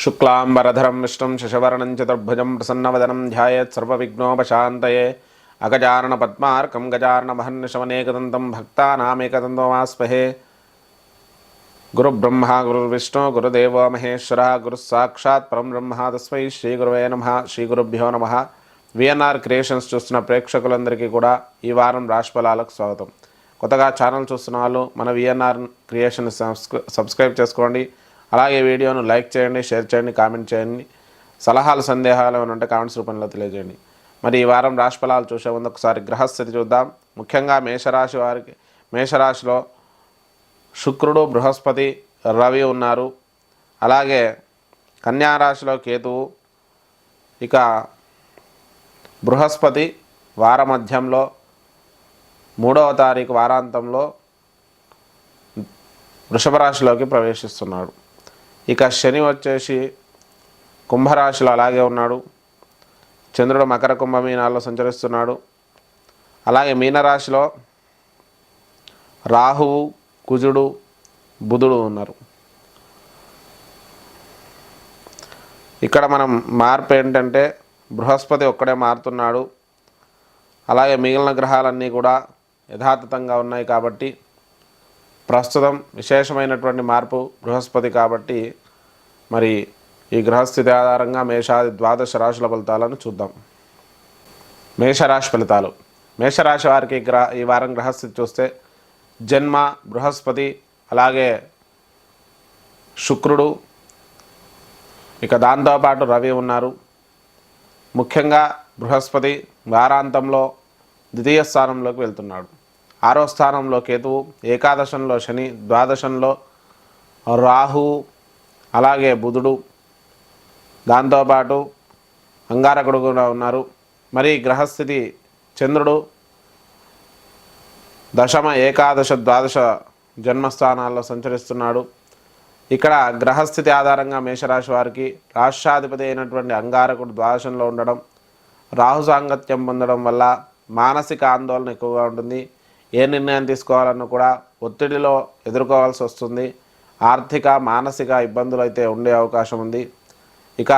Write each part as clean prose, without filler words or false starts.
शुक्लांबरधरं विष्णुं शशिवर्णं चतुर्भुजं प्रसन्नवदनं ध्यायेत् सर्वविघ्नोपशान्तये अगजाननपद्मार्कं गजाननमहर्निशमनेकदन्तं भक्तानामेकदन्तमास्महे। गुरुब्रह्मा गुरुर्विष्णु गुरुदेवो महेश्वरः गुरुस्साक्षात् परं ब्रह्म तस्मै श्रीगुरुवे नमः। श्रीगुरुभ्यो नमः। విఎన్ఆర్ క్రియేషన్స్ చూస్తున్న ప్రేక్షకులందరికీ కూడా ఈ వారం రాశిఫలాలకు స్వాగతం. కొత్తగా ఛానల్ చూస్తున్న వాళ్ళు మన విఎన్ఆర్ క్రియేషన్ సబ్స్క్రైబ్ చేసుకోండి. అలాగే వీడియోను లైక్ చేయండి, షేర్ చేయండి, కామెంట్ చేయండి. సలహాలు సందేహాలు ఏమైనా ఉంటే కామెంట్స్ రూపంలో తెలియజేయండి. మరి ఈ వారం రాశిఫలాలు చూసే ముందు ఒకసారి గ్రహస్థితి చూద్దాం. ముఖ్యంగా మేషరాశి వారికి మేషరాశిలో శుక్రుడు, బృహస్పతి, రవి ఉన్నారు. అలాగే కన్యారాశిలో కేతువు, ఇక బృహస్పతి వార మధ్యంలో 3వ తారీఖు వారాంతంలో వృషభ రాశిలోకి ప్రవేశిస్తున్నాడు. ఇక శని వచ్చేసి కుంభరాశిలో అలాగే ఉన్నాడు. చంద్రుడు మకర కుంభమీనాల్లో సంచరిస్తున్నాడు. అలాగే మీనరాశిలో రాహువు, కుజుడు, బుధుడు ఉన్నారు. ఇక్కడ మనం మార్పు ఏంటంటే బృహస్పతి ఒక్కడే మారుతున్నాడు. అలాగే మిగిలిన గ్రహాలన్నీ కూడా యథాతథంగా ఉన్నాయి. కాబట్టి ప్రస్తుతం విశేషమైనటువంటి మార్పు బృహస్పతి. కాబట్టి మరి ఈ గ్రహస్థితి ఆధారంగా మేషాది ద్వాదశ రాశుల ఫలితాలను చూద్దాం. మేషరాశి ఫలితాలు. మేషరాశి వారికి ఈ వారం గ్రహస్థితి చూస్తే జన్మ బృహస్పతి, అలాగే శుక్రుడు, ఇక దాంతోపాటు రవి ఉన్నారు. ముఖ్యంగా బృహస్పతి వారాంతంలో ద్వితీయ స్థానంలోకి వెళ్తున్నాడు. 6వ స్థానంలో కేతువు, ఏకాదశంలో శని, ద్వాదశంలో రాహువు, అలాగే బుధుడు, దాంతోపాటు అంగారకుడు కూడా ఉన్నారు. మరి గ్రహస్థితి చంద్రుడు దశమ, ఏకాదశ, ద్వాదశ జన్మస్థానాల్లో సంచరిస్తున్నాడు. ఇక్కడ గ్రహస్థితి ఆధారంగా మేషరాశి వారికి రాష్ట్రాధిపతి అయినటువంటి అంగారకుడు ద్వాదశంలో ఉండడం, రాహు సాంగత్యం పొందడం వల్ల మానసిక ఆందోళన ఎక్కువగా ఉంటుంది. ఏ నిర్ణయం తీసుకోవాలన్నా కూడా ఒత్తిడిలో ఎదుర్కోవాల్సి వస్తుంది. ఆర్థిక, మానసిక ఇబ్బందులు అయితే ఉండే అవకాశం ఉంది. ఇక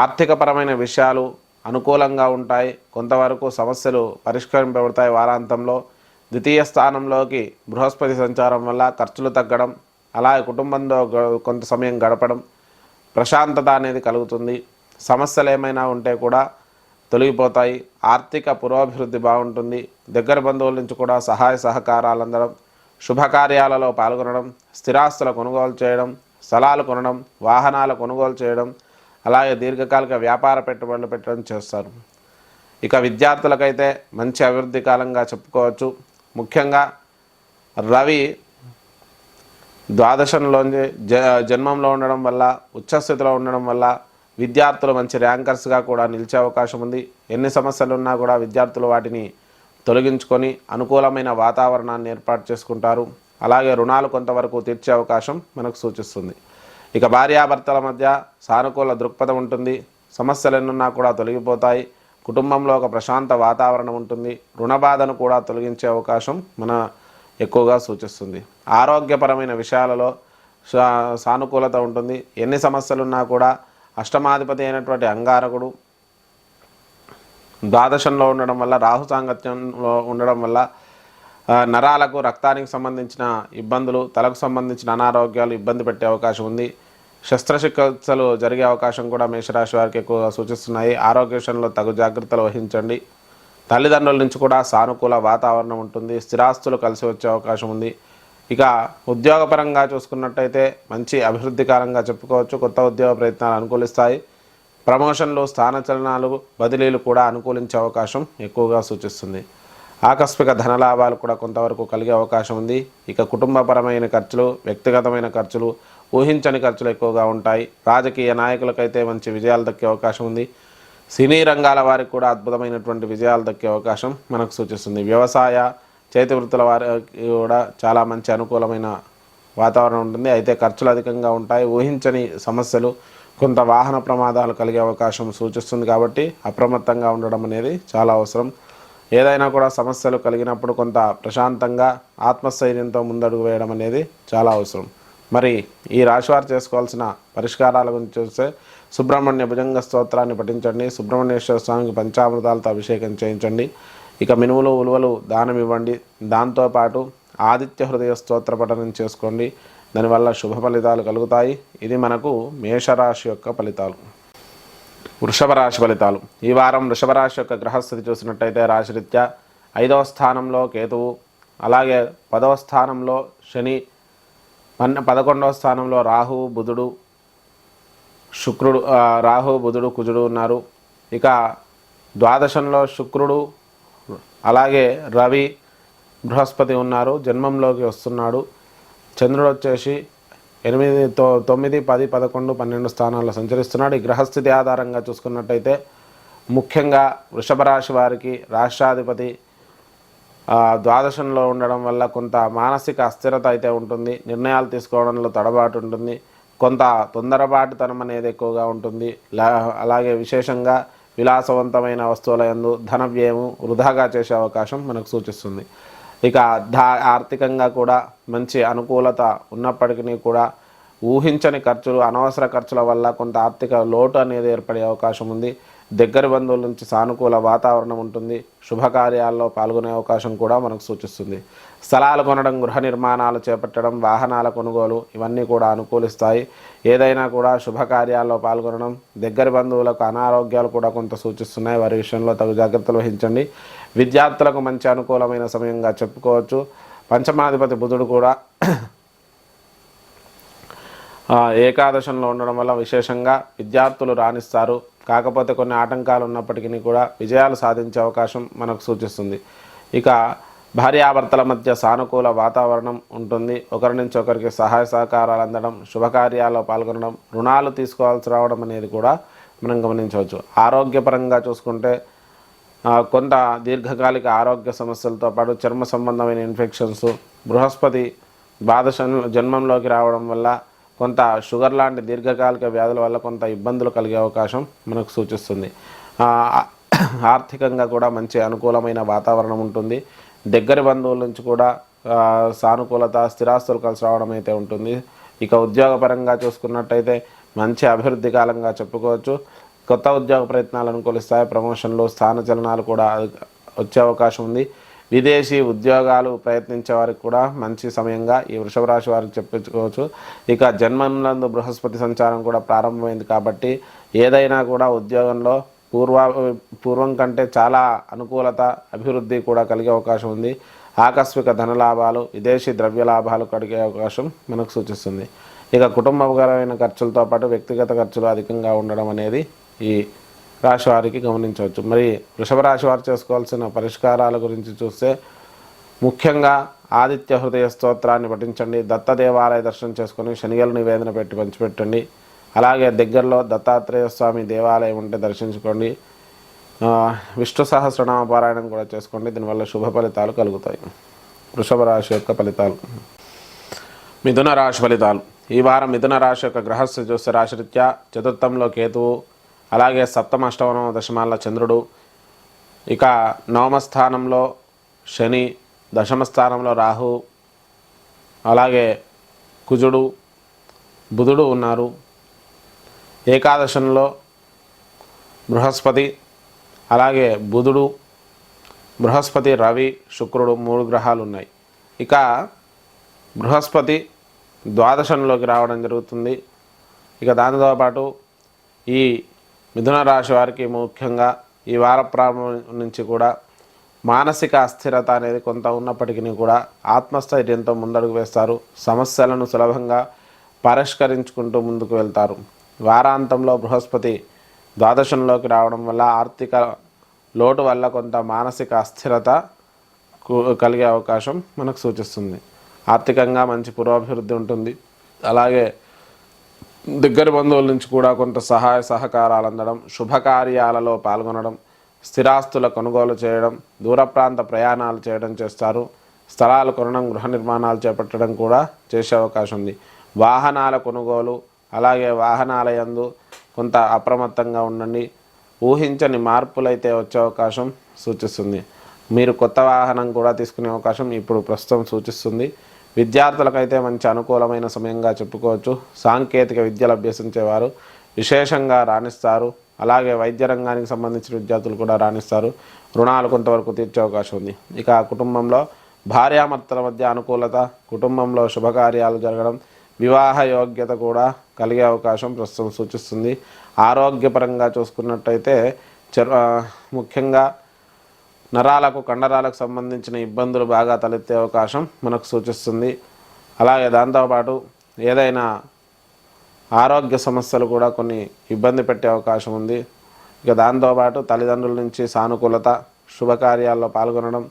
ఆర్థికపరమైన విషయాలు అనుకూలంగా ఉంటాయి. కొంతవరకు సమస్యలు పరిష్కరింపబడతాయి. వారాంతంలో ద్వితీయ స్థానంలోకి బృహస్పతి సంచారం వల్ల ఖర్చులు తగ్గడం, అలాగే కుటుంబంతో కొంత సమయం గడపడం, ప్రశాంతత అనేది కలుగుతుంది. సమస్యలు ఏమైనా ఉంటే కూడా తొలగిపోతాయి. ఆర్థిక పురోభివృద్ధి బాగుంటుంది. దగ్గర బంధువుల నుంచి కూడా సహాయ సహకారాలు అందడం, శుభకార్యాలలో పాల్గొనడం, స్థిరాస్తుల కొనుగోలు చేయడం, స్థలాలు కొనడం, వాహనాల కొనుగోలు చేయడం, అలాగే దీర్ఘకాలిక వ్యాపార పెట్టుబడులు పెట్టడం చేస్తారు. ఇక విద్యార్థులకైతే మంచి అభివృద్ధి కాలంగా చెప్పుకోవచ్చు. ముఖ్యంగా రవి ద్వాదశంలోంచి జన్మంలో ఉండడం వల్ల, ఉచ్చస్థితిలో ఉండడం వల్ల విద్యార్థులు మంచి ర్యాంకర్స్గా కూడా నిలిచే అవకాశం ఉంది. ఎన్ని సమస్యలు ఉన్నా కూడా విద్యార్థులు వాటిని తొలగించుకొని అనుకూలమైన వాతావరణాన్ని ఏర్పాటు చేసుకుంటారు. అలాగే రుణాలు కొంతవరకు తీర్చే అవకాశం మనకు సూచిస్తుంది. ఇక భార్యాభర్తల మధ్య సానుకూల దృక్పథం ఉంటుంది. సమస్యలు ఎన్నున్నా కూడా తొలగిపోతాయి. కుటుంబంలో ఒక ప్రశాంత వాతావరణం ఉంటుంది. రుణ బాధను కూడా తొలగించే అవకాశం ఎక్కువగా సూచిస్తుంది. ఆరోగ్యపరమైన విషయాలలో సానుకూలత ఉంటుంది. ఎన్ని సమస్యలున్నా కూడా అష్టమాధిపతి అయినటువంటి అంగారకుడు ద్వాదశంలో ఉండడం వల్ల, రాహు సాంగత్యంలో ఉండడం వల్ల నరాలకు, రక్తానికి సంబంధించిన ఇబ్బందులు, తలకు సంబంధించిన అనారోగ్యాలు ఇబ్బంది పెట్టే అవకాశం ఉంది. శస్త్రచికిత్సలు జరిగే అవకాశం కూడా మేషరాశి వారికి ఎక్కువగా సూచిస్తున్నాయి. ఆరోగ్య విషయంలో తగు జాగ్రత్తలు వహించండి. తల్లిదండ్రుల నుంచి కూడా సానుకూల వాతావరణం ఉంటుంది. స్థిరాస్తులు కలిసి వచ్చే అవకాశం ఉంది. ఇక ఉద్యోగపరంగా చూసుకున్నట్టయితే మంచి అభివృద్ధి కాలంగా చెప్పుకోవచ్చు. కొత్త ఉద్యోగ ప్రయత్నాలు అనుకూలిస్తాయి. ప్రమోషన్లు, స్థానచలనాలు, బదిలీలు కూడా అనుకూలించే అవకాశం ఎక్కువగా సూచిస్తుంది. ఆకస్మిక ధనలాభాలు కూడా కొంతవరకు కలిగే అవకాశం ఉంది. ఇక కుటుంబపరమైన ఖర్చులు, వ్యక్తిగతమైన ఖర్చులు, ఊహించని ఖర్చులు ఎక్కువగా ఉంటాయి. రాజకీయ నాయకులకైతే మంచి విజయాలు దక్కే అవకాశం ఉంది. సినీ రంగాల వారికి కూడా అద్భుతమైనటువంటి విజయాలు దక్కే అవకాశం మనకు సూచిస్తుంది. వ్యవసాయ, చేతి వృత్తుల వారికి కూడా చాలా మంచి అనుకూలమైన వాతావరణం ఉంటుంది. అయితే ఖర్చులు అధికంగా ఉంటాయి. ఊహించని సమస్యలు, కొంత వాహన ప్రమాదాలు కలిగే అవకాశం సూచిస్తుంది. కాబట్టి అప్రమత్తంగా ఉండడం అనేది చాలా అవసరం. ఏదైనా కూడా సమస్యలు కలిగినప్పుడు కొంత ప్రశాంతంగా ఆత్మస్థైర్యంతో ముందడుగు వేయడం అనేది చాలా అవసరం. మరి ఈ రాశివారు చేసుకోవాల్సిన పరిష్కారాల గురించి చూస్తే సుబ్రహ్మణ్య భుజంగ స్తోత్రాన్ని పఠించండి, సుబ్రహ్మణ్యేశ్వర స్వామికి పంచామృతాలతో అభిషేకం చేయించండి, ఇక మినుములు ఉలువలు దానం ఇవ్వండి. దాంతోపాటు ఆదిత్య హృదయ స్తోత్ర పఠనం చేసుకోండి, దానివల్ల శుభ ఫలితాలు కలుగుతాయి. ఇది మనకు మేషరాశి యొక్క ఫలితాలు. వృషభ రాశి ఫలితాలు. ఈ వారం వృషభ రాశి యొక్క గ్రహస్థితి చూసినట్టయితే రాశిరీత్యా 5వ స్థానంలో కేతువు, అలాగే 10వ స్థానంలో శని, 11వ స్థానంలో రాహువు బుధుడు శుక్రుడు, రాహువు బుధుడు కుజుడు ఉన్నారు. ఇక ద్వాదశంలో శుక్రుడు, అలాగే రవి బృహస్పతి ఉన్నారు, జన్మంలోకి వస్తున్నాడు. చంద్రుడు వచ్చేసి 8, 9, 10, 11, 12 స్థానాల్లో సంచరిస్తున్నాడు. ఈ గ్రహస్థితి ఆధారంగా చూసుకున్నట్టయితే ముఖ్యంగా వృషభ రాశి వారికి రాష్ట్రాధిపతి ద్వాదశంలో ఉండడం వల్ల కొంత మానసిక అస్థిరత అయితే ఉంటుంది, నిర్ణయాలు తీసుకోవడంలో తడబాటు ఉంటుంది, కొంత తొందరపాటుతనం అనేది ఎక్కువగా ఉంటుంది. అలాగే విశేషంగా విలాసవంతమైన వస్తువుల యందు ధన వ్యయము వృధాగా చేసే అవకాశం మనకు సూచిస్తుంది. ఇక ఆర్థికంగా కూడా మంచి అనుకూలత ఉన్నప్పటికీ కూడా ఊహించని ఖర్చులు, అనవసర ఖర్చుల వల్ల కొంత ఆర్థిక లోటు అనేది ఏర్పడే అవకాశం ఉంది. దగ్గర బంధువుల నుంచి సానుకూల వాతావరణం ఉంటుంది. శుభకార్యాల్లో పాల్గొనే అవకాశం కూడా మనకు సూచిస్తుంది. స్థలాలు కొనడం, గృహ నిర్మాణాలు చేపట్టడం, వాహనాల కొనుగోలు ఇవన్నీ కూడా అనుకూలిస్తాయి. ఏదైనా కూడా శుభకార్యాల్లో పాల్గొనడం, దగ్గర బంధువులకు అనారోగ్యాలు కూడా కొంత సూచిస్తున్నాయి. వారి విషయంలో తగు జాగ్రత్తలు వహించండి. విద్యార్థులకు మంచి అనుకూలమైన సమయంగా చెప్పుకోవచ్చు. పంచమాధిపతి బుధుడు కూడా ఏకాదశంలో ఉండడం వల్ల విశేషంగా విద్యార్థులు రాణిస్తారు. కాకపోతే కొన్ని ఆటంకాలు ఉన్నప్పటికీ కూడా విజయాలు సాధించే అవకాశం మనకు సూచిస్తుంది. ఇక భార్యాభర్తల మధ్య సానుకూల వాతావరణం ఉంటుంది. ఒకరి నుంచి ఒకరికి సహాయ సహకారాలు అందడం, శుభకార్యాల్లో పాల్గొనడం, రుణాలు తీసుకోవాల్సి రావడం అనేది కూడా మనం గమనించవచ్చు. ఆరోగ్యపరంగా చూసుకుంటే కొంత దీర్ఘకాలిక ఆరోగ్య సమస్యలతో పాటు చర్మ సంబంధమైన ఇన్ఫెక్షన్స్, బృహస్పతి జన్మంలోకి రావడం వల్ల కొంత షుగర్ లాంటి దీర్ఘకాలిక వ్యాధుల వల్ల కొంత ఇబ్బందులు కలిగే అవకాశం మనకు సూచిస్తుంది. ఆర్థికంగా కూడా మంచి అనుకూలమైన వాతావరణం ఉంటుంది. దగ్గర బంధువుల నుంచి కూడా సానుకూలత, స్థిరాస్తులు కలిసి రావడం అయితే ఉంటుంది. ఇక ఉద్యోగపరంగా చూసుకున్నట్టయితే మంచి అభివృద్ధి కాలంగా చెప్పుకోవచ్చు. కొత్త ఉద్యోగ ప్రయత్నాలు అనుకూలిస్తాయి. ప్రమోషన్లు, స్థానచలనాలు కూడా వచ్చే అవకాశం ఉంది. విదేశీ ఉద్యోగాలు ప్రయత్నించే వారికి కూడా మంచి సమయంగా ఈ వృషభ రాశి వారికి చెప్పుకోవచ్చు. ఇక జన్మంలో బృహస్పతి సంచారం కూడా ప్రారంభమైంది కాబట్టి ఏదైనా కూడా ఉద్యోగంలో పూర్వం కంటే చాలా అనుకూలత, అభివృద్ధి కూడా కలిగే అవకాశం ఉంది. ఆకస్మిక ధనలాభాలు, విదేశీ ద్రవ్య లాభాలు కలిగే అవకాశం మనకు సూచిస్తుంది. ఇక కుటుంబపరమైన ఖర్చులతో పాటు వ్యక్తిగత ఖర్చులు అధికంగా ఉండడం అనేది ఈ రాశి వారికి గమనించవచ్చు. మరి వృషభ రాశి వారు చేసుకోవాల్సిన పరిష్కారాల గురించి చూస్తే ముఖ్యంగా ఆదిత్య హృదయ స్తోత్రాన్ని పఠించండి, దత్త దేవాలయ దర్శనం చేసుకొని శనిగలు నివేదన పెట్టి పంచిపెట్టండి. అలాగే దగ్గరలో దత్తాత్రేయ స్వామి దేవాలయం ఉంటే దర్శించుకోండి. విష్ణు సహస్రనామ పారాయణం కూడా చేసుకోండి. దీనివల్ల శుభ ఫలితాలు కలుగుతాయి. వృషభ రాశి యొక్క ఫలితాలు. మిథున రాశి ఫలితాలు. ఈ వారం మిథున రాశి యొక్క గ్రహస్థితి చూస్తే రాశిరీత్యా చతుర్థంలో కేతువు, అలాగే సప్తమ, అష్టమ, దశమాల చంద్రుడు, ఇక నవమ స్థానంలో శని, దశమ స్థానంలో రాహు, అలాగే కుజుడు, బుధుడు ఉన్నారు. ఏకాదశంలో బృహస్పతి, అలాగే బుధుడు, బృహస్పతి, రవి, శుక్రుడు 3 గ్రహాలు ఉన్నాయి. ఇక బృహస్పతి ద్వాదశంలోకి రావడం జరుగుతుంది. ఇక దాంతోపాటు ఈ మిథున రాశి వారికి ముఖ్యంగా ఈ వార ప్రారంభం నుంచి కూడా మానసిక అస్థిరత అనేది కొంత ఉన్నప్పటికీ కూడా ఆత్మస్థైర్యంతో ముందడుగు వేస్తారు. సమస్యలను సులభంగా పరిష్కరించుకుంటూ ముందుకు వెళ్తారు. వారాంతంలో బృహస్పతి ద్వాదశంలోకి రావడం వల్ల ఆర్థిక లోటు వల్ల కొంత మానసిక అస్థిరత కలిగే అవకాశం మనకు సూచిస్తుంది. ఆర్థికంగా మంచి పురోభివృద్ధి ఉంటుంది. అలాగే దగ్గర బంధువుల నుంచి కూడా కొంత సహాయ సహకారాలు అందడం, శుభకార్యాలలో పాల్గొనడం, స్థిరాస్తుల కొనుగోలు చేయడం, దూర ప్రాంత ప్రయాణాలు చేయడం చేస్తారు. స్థలాలు కొనడం, గృహ నిర్మాణాలు చేపట్టడం కూడా చేసే అవకాశం ఉంది. వాహనాల కొనుగోలు, అలాగే వాహనాల యందు కొంత అప్రమత్తంగా ఉండండి. ఊహించని మార్పులైతే వచ్చే అవకాశం సూచిస్తుంది. మీరు కొత్త వాహనం కూడా తీసుకునే అవకాశం ఇప్పుడు ప్రస్తుతం సూచిస్తుంది. విద్యార్థులకైతే మంచి అనుకూలమైన సమయంగా చెప్పుకోవచ్చు. సాంకేతిక విద్యలు అభ్యసించేవారు విశేషంగా రాణిస్తారు. అలాగే వైద్య రంగానికి సంబంధించిన విద్యార్థులు కూడా రాణిస్తారు. రుణాలు కొంతవరకు తీర్చే అవకాశం ఉంది. ఇక కుటుంబంలో భార్యాభర్తల మధ్య అనుకూలత, కుటుంబంలో శుభకార్యాలు జరగడం, వివాహ యోగ్యత కూడా కలిగే అవకాశం ప్రస్తుతం సూచిస్తుంది. ఆరోగ్యపరంగా చూసుకున్నట్టయితే ముఖ్యంగా నరాలకు కండరాలకు సంబంధించిన ఇబ్బందులు బాగా తలెత్తే అవకాశం మనకు సూచిస్తుంది. అలాగే దాంతోపాటు ఏదైనా ఆరోగ్య సమస్యలు కూడా కొన్ని ఇబ్బంది పెట్టే అవకాశం ఉంది. ఇక దాంతోపాటు తల్లిదండ్రుల నుంచి సానుకూలత, శుభకార్యాల్లో పాల్గొనడం,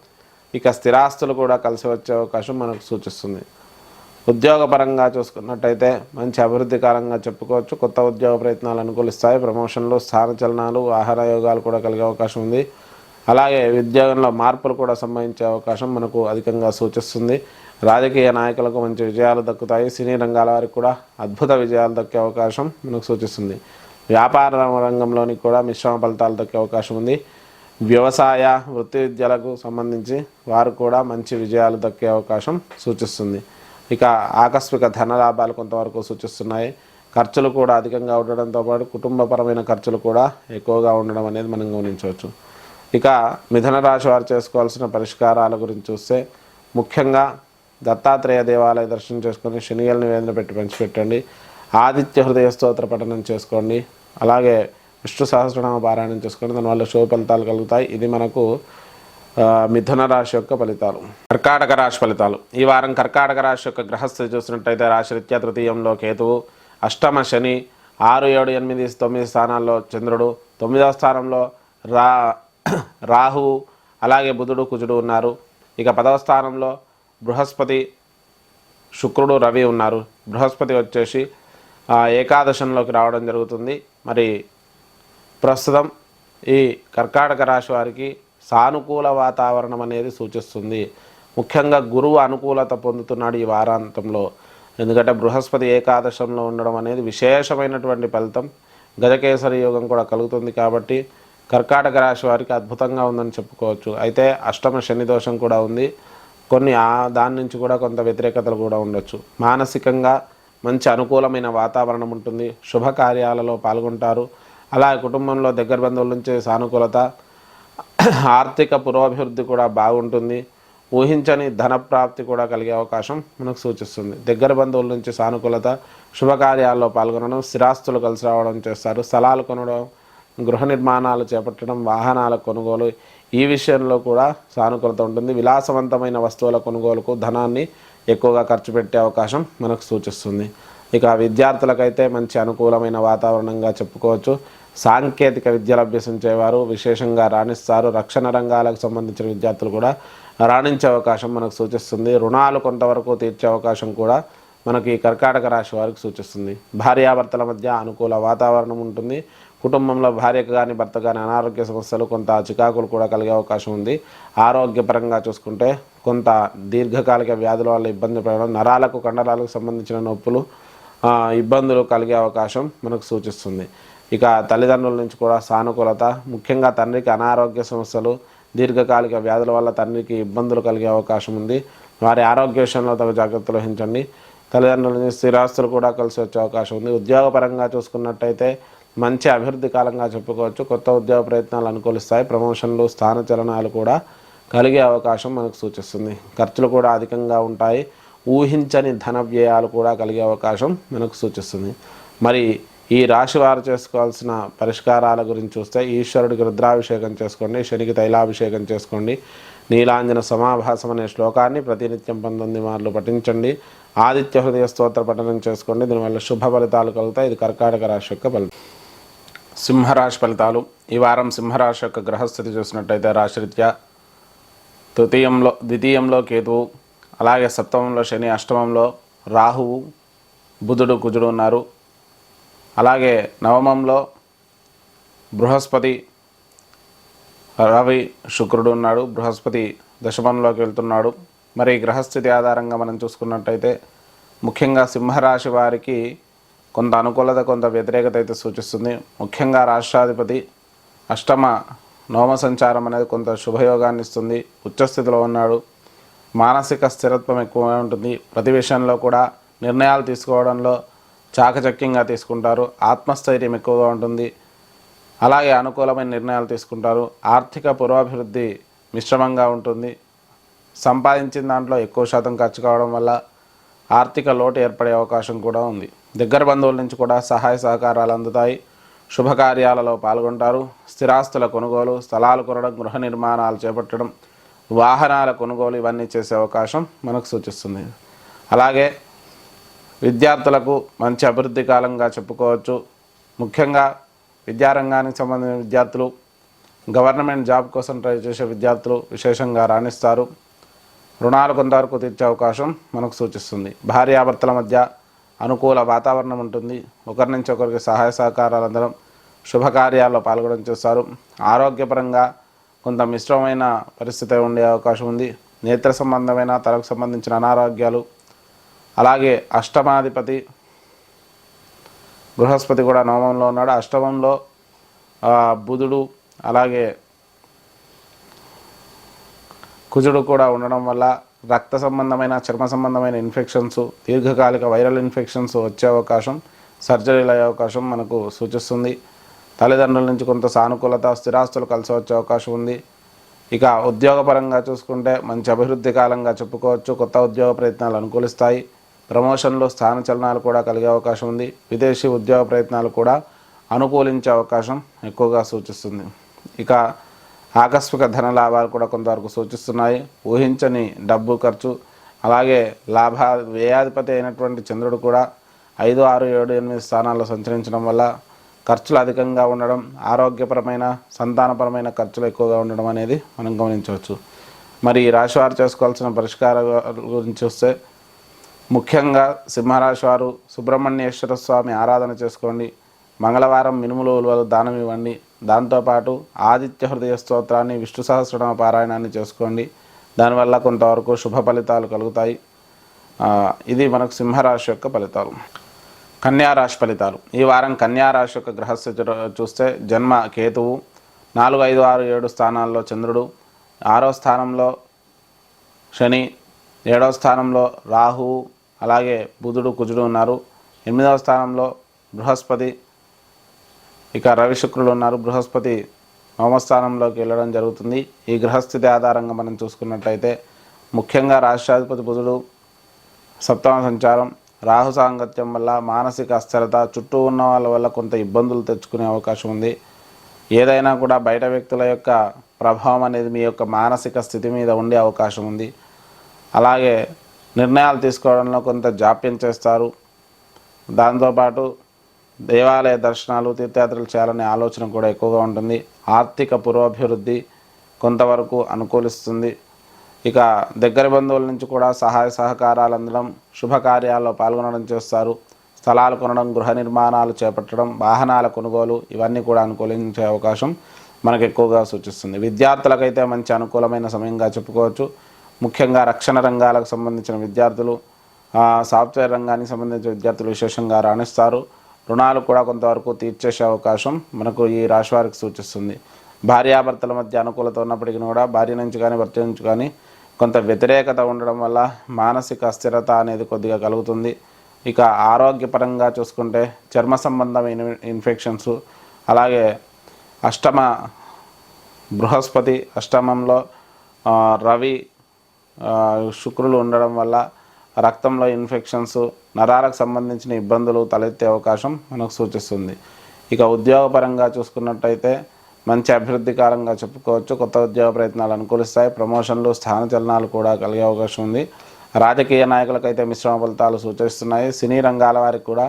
ఇక స్థిరాస్తులు కూడా కలిసి వచ్చే అవకాశం మనకు సూచిస్తుంది. ఉద్యోగపరంగా చూసుకున్నట్టయితే మంచి అభివృద్ధికరంగా చెప్పుకోవచ్చు. కొత్త ఉద్యోగ ప్రయత్నాలు అనుకూలిస్తాయి. ప్రమోషన్లు, స్థానచలనాలు, ఆహార యోగాలు కూడా కలిగే అవకాశం ఉంది. అలాగే ఉద్యోగంలో మార్పులు కూడా సంభవించే అవకాశం మనకు అధికంగా సూచిస్తుంది. రాజకీయ నాయకులకు మంచి విజయాలు దక్కుతాయి. సినీ రంగాల వారికి కూడా అద్భుత విజయాలు దక్కే అవకాశం మనకు సూచిస్తుంది. వ్యాపార రంగంలోని కూడా మిశ్రమ ఫలితాలు దక్కే అవకాశం ఉంది. వ్యవసాయ వృత్తి విద్యలకు సంబంధించి వారు కూడా మంచి విజయాలు దక్కే అవకాశం సూచిస్తుంది. ఇక ఆకస్మిక ధన లాభాలు కొంతవరకు సూచిస్తున్నాయి. ఖర్చులు కూడా అధికంగా ఉండడంతో పాటు కుటుంబపరమైన ఖర్చులు కూడా ఎక్కువగా ఉండడం అనేది మనం గమనించవచ్చు. ఇక మిథున రాశి వారు చేసుకోవాల్సిన పరిష్కారాల గురించి చూస్తే ముఖ్యంగా దత్తాత్రేయ దేవాలయ దర్శనం చేసుకొని శనిగల నివేదన పెట్టి పంచిపెట్టండి. ఆదిత్య హృదయ స్తోత్ర పఠనం చేసుకోండి. అలాగే విష్ణు సహస్రనామ పారాయణం చేసుకోండి. దానివల్ల శుభ ఫలితాలు కలుగుతాయి. ఇది మనకు మిథున రాశి యొక్క ఫలితాలు. కర్కాటక రాశి ఫలితాలు. ఈ వారం కర్కాటక రాశి యొక్క గ్రహస్థితి చూసినట్టయితే రాశిరీత్యా తృతీయంలో కేతువు, అష్టమ శని, 6, 7, 8, 9 స్థానాల్లో చంద్రుడు, 9వ స్థానంలో రాహువు, అలాగే బుధుడు, కుజుడు ఉన్నారు. ఇక 10వ స్థానంలో బృహస్పతి, శుక్రుడు, రవి ఉన్నారు. బృహస్పతి వచ్చేసి ఏకాదశంలోకి రావడం జరుగుతుంది. మరి ప్రస్తుతం ఈ కర్కాటక రాశి వారికి సానుకూల వాతావరణం అనేది సూచిస్తుంది. ముఖ్యంగా గురువు అనుకూలత పొందుతున్నాడు ఈ వారాంతంలో. ఎందుకంటే బృహస్పతి ఏకాదశంలో ఉండడం అనేది విశేషమైనటువంటి ఫలితం. గజకేసరి యోగం కూడా కలుగుతుంది. కాబట్టి కర్కాటక రాశి వారికి అద్భుతంగా ఉందని చెప్పుకోవచ్చు. అయితే అష్టమ శని దోషం కూడా ఉంది. కొన్ని దాని నుంచి కూడా కొంత వ్యతిరేకతలు కూడా ఉండొచ్చు. మానసికంగా మంచి అనుకూలమైన వాతావరణం ఉంటుంది. శుభకార్యాలలో పాల్గొంటారు. అలాగే కుటుంబంలో దగ్గర బంధువుల నుంచి సానుకూలత, ఆర్థిక పురోభివృద్ధి కూడా బాగుంటుంది. ఊహించని ధన ప్రాప్తి కూడా కలిగే అవకాశం మనకు సూచిస్తుంది. దగ్గర బంధువుల నుంచి సానుకూలత, శుభకార్యాల్లో పాల్గొనడం, స్థిరాస్తులు కలిసి రావడం చేస్తారు. స్థలాలు కొనడం, గృహ నిర్మాణాలు చేపట్టడం, వాహనాల కొనుగోలు, ఈ విషయంలో కూడా సానుకూలత ఉంటుంది. విలాసవంతమైన వస్తువుల కొనుగోలుకు ధనాన్ని ఎక్కువగా ఖర్చు పెట్టే అవకాశం మనకు సూచిస్తుంది. ఇక విద్యార్థులకైతే మంచి అనుకూలమైన వాతావరణంగా చెప్పుకోవచ్చు. సాంకేతిక విద్యలు అభ్యసించేవారు విశేషంగా రాణిస్తారు. రక్షణ రంగాలకు సంబంధించిన విద్యార్థులు కూడా రాణించే అవకాశం మనకు సూచిస్తుంది. రుణాలు కొంతవరకు తీర్చే అవకాశం కూడా మనకి ఈ కర్కాటక రాశి వారికి సూచిస్తుంది. భార్యాభర్తల మధ్య అనుకూల వాతావరణం ఉంటుంది. కుటుంబంలో భార్యకు కానీ భర్త కానీ అనారోగ్య సమస్యలు, కొంత చికాకులు కూడా కలిగే అవకాశం ఉంది. ఆరోగ్యపరంగా చూసుకుంటే కొంత దీర్ఘకాలిక వ్యాధుల వల్ల ఇబ్బంది పడడం, నరాలకు కండరాలకు సంబంధించిన నొప్పులు, ఇబ్బందులు కలిగే అవకాశం మనకు సూచిస్తుంది. ఇక తల్లిదండ్రుల నుంచి కూడా సానుకూలత, ముఖ్యంగా తండ్రికి అనారోగ్య సమస్యలు, దీర్ఘకాలిక వ్యాధుల వల్ల తండ్రికి ఇబ్బందులు కలిగే అవకాశం ఉంది. వారి ఆరోగ్య విషయంలో తగు జాగ్రత్తలు వహించండి. తల్లిదండ్రుల నుంచి స్థిరాస్తులు కూడా కలిసి వచ్చే అవకాశం ఉంది. ఉద్యోగపరంగా చూసుకున్నట్టయితే మంచి అభివృద్ధి కాలంగా చెప్పుకోవచ్చు. కొత్త ఉద్యోగ ప్రయత్నాలు అనుకూలిస్తాయి. ప్రమోషన్లు, స్థానచలనాలు కూడా కలిగే అవకాశం మనకు సూచిస్తుంది. ఖర్చులు కూడా అధికంగా ఉంటాయి. ఊహించని ధన వ్యయాలు కూడా కలిగే అవకాశం మనకు సూచిస్తుంది. మరి ఈ రాశి వారు చేసుకోవాల్సిన పరిష్కారాల గురించి చూస్తే ఈశ్వరుడికి రుద్రాభిషేకం చేసుకోండి, శనికి తైలాభిషేకం చేసుకోండి, నీలాంజన సమాభాసం అనే శ్లోకాన్ని ప్రతినిత్యం 19 మార్లు పఠించండి. ఆదిత్య హృదయ స్తోత్ర పఠనం చేసుకోండి. దీనివల్ల శుభ ఫలితాలు కలుగుతాయి. ఇది కర్కాటక రాశి యొక్క ఫలితం. సింహరాశి ఫలితాలు. ఈ వారం సింహరాశి యొక్క గ్రహస్థితి చూసినట్టయితే రాశిరీత్యా ద్వితీయంలో కేతువు, అలాగే సప్తమంలో శని, అష్టమంలో రాహువు, బుధుడు, కుజుడు ఉన్నారు. అలాగే నవమంలో బృహస్పతి, రవి, శుక్రుడు ఉన్నాడు. బృహస్పతి దశమంలోకి వెళ్తున్నాడు. మరి గ్రహస్థితి ఆధారంగా మనం చూసుకున్నట్టయితే ముఖ్యంగా సింహరాశి వారికి కొంత అనుకూలత, కొంత వ్యతిరేకత అయితే సూచిస్తుంది. ముఖ్యంగా రాష్ట్రాధిపతి అష్టమ నవమ సంచారం అనేది కొంత శుభయోగాన్ని ఇస్తుంది. ఉచ్చస్థితిలో ఉన్నాడు. మానసిక స్థిరత్వం ఎక్కువగా ఉంటుంది. ప్రతి విషయంలో కూడా నిర్ణయాలు తీసుకోవడంలో చాకచక్యంగా తీసుకుంటారు. ఆత్మస్థైర్యం ఎక్కువగా ఉంటుంది. అలాగే అనుకూలమైన నిర్ణయాలు తీసుకుంటారు. ఆర్థిక పురోభివృద్ధి మిశ్రమంగా ఉంటుంది. సంపాదించిన దాంట్లో ఎక్కువ శాతం ఖర్చు కావడం వల్ల ఆర్థిక లోటు ఏర్పడే అవకాశం కూడా ఉంది. దగ్గర బంధువుల నుంచి కూడా సహాయ సహకారాలు అందుతాయి. శుభకార్యాలలో పాల్గొంటారు. స్థిరాస్తుల కొనుగోలు, స్థలాలు కొనడం, గృహ నిర్మాణాలు చేపట్టడం, వాహనాల కొనుగోలు ఇవన్నీ చేసే అవకాశం మనకు సూచిస్తుంది. అలాగే విద్యార్థులకు మంచి అభివృద్ధి కాలంగా చెప్పుకోవచ్చు. ముఖ్యంగా విద్యారంగానికి సంబంధించిన విద్యార్థులు, గవర్నమెంట్ జాబ్ కోసం ట్రై చేసే విద్యార్థులు విశేషంగా రాణిస్తారు. రుణాలు కొంతవరకు తీర్చే అవకాశం మనకు సూచిస్తుంది. భార్యాభర్తల మధ్య అనుకూల వాతావరణం ఉంటుంది. ఒకరి నుంచి ఒకరికి సహాయ సహకారాలు అందడం, శుభకార్యాల్లో పాల్గొనడం చేస్తారు. ఆరోగ్యపరంగా కొంత మిశ్రమమైన పరిస్థితి ఉండే అవకాశం ఉంది. నేత్ర సంబంధమైన, తలకు సంబంధించిన అనారోగ్యాలు, అలాగే అష్టమాధిపతి బృహస్పతి కూడా నవమంలో ఉన్నాడు. అష్టమంలో బుధుడు అలాగే కుజుడు కూడా ఉండడం వల్ల రక్త సంబంధమైన, చర్మ సంబంధమైన ఇన్ఫెక్షన్స్, దీర్ఘకాలిక వైరల్ ఇన్ఫెక్షన్స్ వచ్చే అవకాశం, సర్జరీలు అయ్యే అవకాశం మనకు సూచిస్తుంది. తల్లిదండ్రుల నుంచి కొంత సానుకూలత, స్థిరాస్తులు కలిసి వచ్చే అవకాశం ఉంది. ఇక ఉద్యోగపరంగా చూసుకుంటే మంచి అభివృద్ధి కాలంగా చెప్పుకోవచ్చు. కొత్త ఉద్యోగ ప్రయత్నాలు అనుకూలిస్తాయి. ప్రమోషన్లు, స్థాన చలనాలు కూడా కలిగే అవకాశం ఉంది. విదేశీ ఉద్యోగ ప్రయత్నాలు కూడా అనుకూలించే అవకాశం ఎక్కువగా సూచిస్తుంది. ఇక ఆకస్మిక ధన లాభాలు కూడా కొంతవరకు సూచిస్తున్నాయి. ఊహించని డబ్బు ఖర్చు, అలాగే వ్యయాధిపతి అయినటువంటి చంద్రుడు కూడా 5, 6, 7, 8 స్థానాల్లో సంచరించడం వల్ల ఖర్చులు అధికంగా ఉండడం, ఆరోగ్యపరమైన, సంతానపరమైన ఖర్చులు ఎక్కువగా ఉండడం అనేది మనం గమనించవచ్చు. మరి ఈ రాశి వారు చేసుకోవాల్సిన పరిష్కారాల గురించి చూస్తే, ముఖ్యంగా సింహరాశి వారు సుబ్రహ్మణ్యేశ్వర స్వామి ఆరాధన చేసుకోండి. మంగళవారం మినుములు, ఉలువలు దానం ఇవ్వండి. దాంతోపాటు ఆదిత్య హృదయ స్తోత్రాన్ని, విష్ణు సహస్రనామ పారాయణాన్ని చేసుకోండి. దానివల్ల కొంతవరకు శుభ ఫలితాలు కలుగుతాయి. ఇది మనకు సింహరాశి యొక్క ఫలితాలు. కన్యారాశి ఫలితాలు. ఈ వారం కన్యారాశి యొక్క గ్రహస్థితి చూస్తే, జన్మ కేతువు, 4, 5, 6, 7 స్థానాల్లో చంద్రుడు, 6వ స్థానంలో శని, 7వ స్థానంలో రాహువు, అలాగే బుధుడు, కుజుడు ఉన్నారు. 8వ స్థానంలో బృహస్పతి, ఇక రవి, శుక్రుడు ఉన్నారు. బృహస్పతి నవమస్థానంలోకి వెళ్ళడం జరుగుతుంది. ఈ గ్రహస్థితి ఆధారంగా మనం చూసుకున్నట్లయితే, ముఖ్యంగా రాష్ట్రాధిపతి బుధుడు సప్తమ సంచారం, రాహు సాంగత్యం వల్ల మానసిక అస్థిరత, చుట్టూ ఉన్న వాళ్ళ వల్ల కొంత ఇబ్బందులు తెచ్చుకునే అవకాశం ఉంది. ఏదైనా కూడా బయట వ్యక్తుల యొక్క ప్రభావం అనేది మీ యొక్క మానసిక స్థితి మీద ఉండే అవకాశం ఉంది. అలాగే నిర్ణయాలు తీసుకోవడంలో కొంత జాప్యం చేస్తారు. దాంతోపాటు దేవాలయ దర్శనాలు, తీర్థయాత్రలు చేయాలనే ఆలోచన కూడా ఎక్కువగా ఉంటుంది. ఆర్థిక పురోభివృద్ధి కొంతవరకు అనుకూలిస్తుంది. ఇక దగ్గర బంధువుల నుంచి కూడా సహాయ సహకారాలు అందడం, శుభకార్యాల్లో పాల్గొనడం చేస్తారు. స్థలాలు కొనడం, గృహ నిర్మాణాలు చేపట్టడం, వాహనాల కొనుగోలు ఇవన్నీ కూడా అనుకూలించే అవకాశం మనకు ఎక్కువగా సూచిస్తుంది. విద్యార్థులకైతే మంచి అనుకూలమైన సమయంగా చెప్పుకోవచ్చు. ముఖ్యంగా రక్షణ రంగాలకు సంబంధించిన విద్యార్థులు, సాఫ్ట్వేర్ రంగానికి సంబంధించిన విద్యార్థులు విశేషంగా రాణిస్తారు. రుణాలు కూడా కొంతవరకు తీర్చేసే అవకాశం మనకు ఈ రాశి వారికి సూచిస్తుంది. భార్యాభర్తల మధ్య అనుకూలత ఉన్నప్పటికీ కూడా భార్య నుంచి కానీ భర్త నుంచి కానీ కొంత వ్యతిరేకత ఉండడం వల్ల మానసిక అస్థిరత అనేది కొద్దిగా కలుగుతుంది. ఇక ఆరోగ్యపరంగా చూసుకుంటే చర్మ సంబంధమైన ఇన్ఫెక్షన్స్, అలాగే అష్టమ బృహస్పతి, అష్టమంలో రవి, శుక్రులు ఉండడం వల్ల రక్తంలో ఇన్ఫెక్షన్స్, నరాలకు సంబంధించిన ఇబ్బందులు తలెత్తే అవకాశం మనకు సూచిస్తుంది. ఇక ఉద్యోగపరంగా చూసుకున్నట్టయితే మంచి అభివృద్ధి కాలంగా చెప్పుకోవచ్చు. కొత్త ఉద్యోగ ప్రయత్నాలు అనుకూలిస్తాయి. ప్రమోషన్లు, స్థాన చలనాలు కూడా కలిగే అవకాశం ఉంది. రాజకీయ నాయకులకైతే మిశ్రమ ఫలితాలు సూచిస్తున్నాయి. సినీ రంగాల వారికి కూడా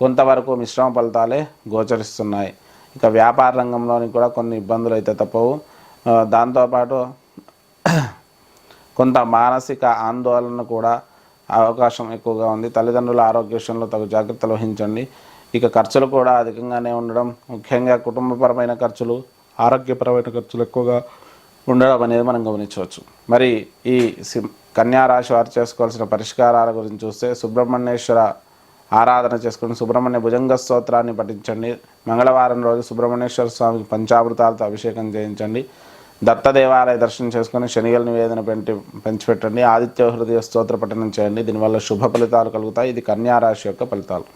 కొంతవరకు మిశ్రమ ఫలితాలే గోచరిస్తున్నాయి. ఇక వ్యాపార రంగంలోని కూడా కొన్ని ఇబ్బందులు అయితే తప్పవు. దాంతోపాటు కొంత మానసిక ఆందోళన కూడా అవకాశం ఎక్కువగా ఉంది. తల్లిదండ్రుల ఆరోగ్య విషయంలో తగు జాగ్రత్తలు వహించండి. ఇక ఖర్చులు కూడా అధికంగానే ఉండడం, ముఖ్యంగా కుటుంబపరమైన ఖర్చులు, ఆరోగ్యపరమైన ఖర్చులు ఎక్కువగా ఉండడం అనేది మనం గమనించవచ్చు. మరి ఈ కన్యారాశి వారు చేసుకోవాల్సిన పరిష్కారాల గురించి చూస్తే, సుబ్రహ్మణ్యేశ్వర ఆరాధన చేసుకుని సుబ్రహ్మణ్య భుజంగ స్తోత్రాన్ని పఠించండి. మంగళవారం రోజు సుబ్రహ్మణ్యేశ్వర స్వామికి పంచామృతాలతో అభిషేకం చేయించండి. దత్త దేవాలయ దర్శనం చేసుకొని శనిగల నివేదన పంచిపెట్టండి. ఆదిత్య హృదయ స్తోత్ర పఠనం చేయండి. దీనివల్ల శుభ ఫలితాలు కలుగుతాయి. ఇది కన్యా రాశి యొక్క ఫలితాలు.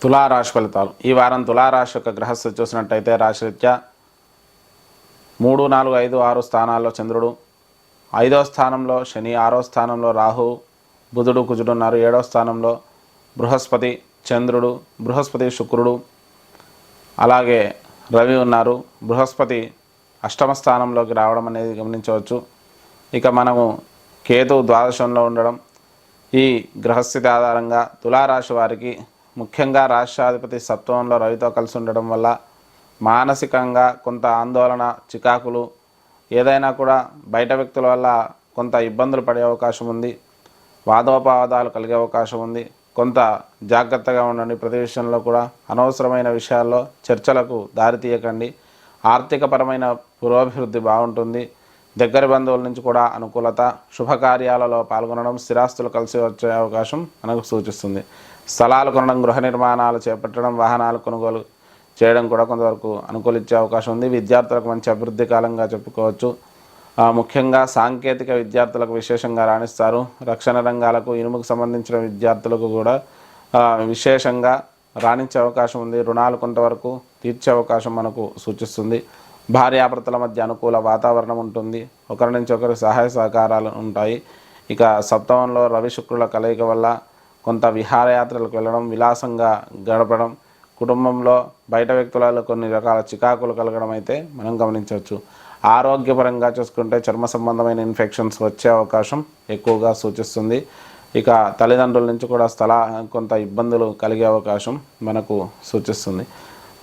తులారాశి ఫలితాలు. ఈ వారం తులారాశి యొక్క గ్రహస్థితి చూసినట్టయితే రాశిరీత్యా 3, 4, 5, 6 స్థానాల్లో చంద్రుడు, 5వ స్థానంలో శని, 6వ స్థానంలో రాహు, బుధుడు, కుజుడు ఉన్నారు. 7వ స్థానంలో బృహస్పతి, చంద్రుడు, బృహస్పతి, శుక్రుడు, అలాగే రవి ఉన్నారు. బృహస్పతి అష్టమ స్థానంలోకి రావడం అనేది గమనించవచ్చు. ఇక మనము కేతు ద్వాదశంలో ఉండడం, ఈ గ్రహస్థితి ఆధారంగా తులారాశి వారికి ముఖ్యంగా రాష్ట్రాధిపతి సప్తమంలో రవితో కలిసి ఉండడం వల్ల మానసికంగా కొంత ఆందోళన, చికాకులు, ఏదైనా కూడా బయట వ్యక్తుల వల్ల కొంత ఇబ్బందులు పడే అవకాశం ఉంది. వాదోపవాదాలు కలిగే అవకాశం ఉంది. కొంత జాగ్రత్తగా ఉండండి. ప్రతి విషయంలో కూడా అనవసరమైన విషయాల్లో చర్చలకు దారితీయకండి. ఆర్థికపరమైన పురోభివృద్ధి బాగుంటుంది. దగ్గర బంధువుల నుంచి కూడా అనుకూలత, శుభకార్యాలలో పాల్గొనడం, స్థిరాస్తులు కలిసి వచ్చే అవకాశం మనకు సూచిస్తుంది. స్థలాలు కొనడం, గృహ నిర్మాణాలు చేపట్టడం, వాహనాలు కొనుగోలు చేయడం కూడా కొంతవరకు అనుకూలించే అవకాశం ఉంది. విద్యార్థులకు మంచి అభివృద్ధి కాలంగా చెప్పుకోవచ్చు. ముఖ్యంగా సాంకేతిక విద్యార్థులకు విశేషంగా రాణిస్తారు. రక్షణ రంగాలకు, ఇనుముకు సంబంధించిన విద్యార్థులకు కూడా విశేషంగా రాణించే అవకాశం ఉంది. రుణాలు కొంతవరకు తీర్చే అవకాశం మనకు సూచిస్తుంది. భార్యాభర్తల మధ్య అనుకూల వాతావరణం ఉంటుంది. ఒకరి నుంచి ఒకరు సహాయ సహకారాలు ఉంటాయి. ఇక సప్తమంలో రవి శుక్రుల కలయిక వల్ల కొంత విహారయాత్రలకు వెళ్ళడం, విలాసంగా గడపడం, కుటుంబంలో బయట వ్యక్తులలో కొన్ని రకాల చికాకులు కలగడం అయితే మనం గమనించవచ్చు. ఆరోగ్యపరంగా చూసుకుంటే చర్మ సంబంధమైన ఇన్ఫెక్షన్స్ వచ్చే అవకాశం ఎక్కువగా సూచిస్తుంది. ఇక తల్లిదండ్రుల నుంచి కూడా కొంత ఇబ్బందులు కలిగే అవకాశం మనకు సూచిస్తుంది.